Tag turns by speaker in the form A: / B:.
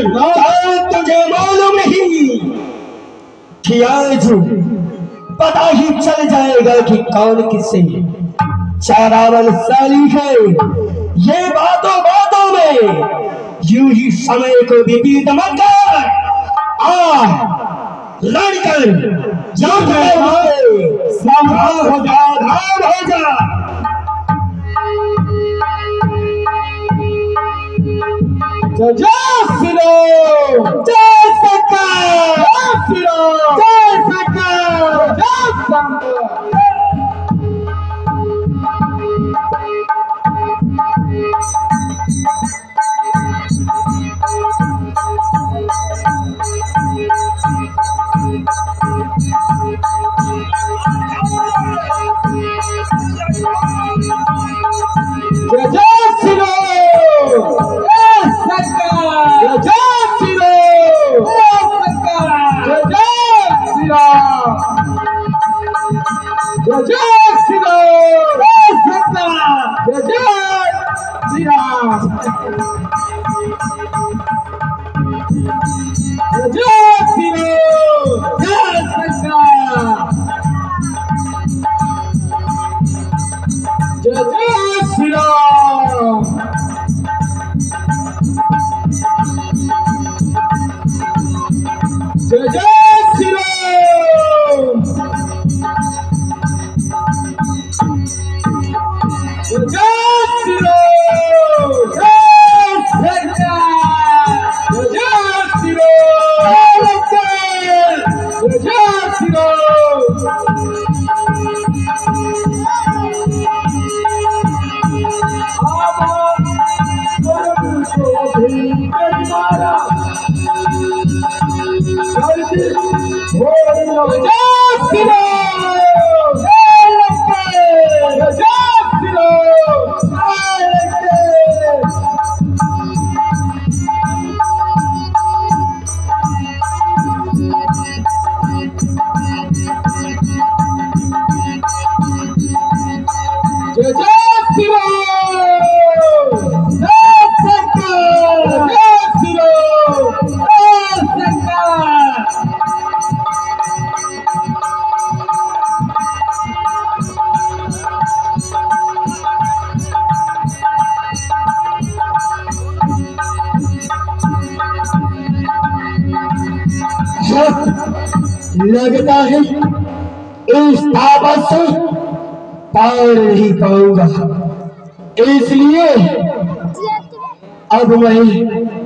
A: तुझे मालूम ही कि आज पता ही चल जाएगा कि कौन किससे चारावल साली है। ये बातों बातों में यूं ही समय को बीबी दमकर लड़कर सावधान हो जा, धाम हो जा। जय श्री राम, जय सरकार, जय श्री राम, जय सरकार, जय शंकर। लगता है इस ताबत से पार नहीं पाऊंगा, इसलिए अब मैं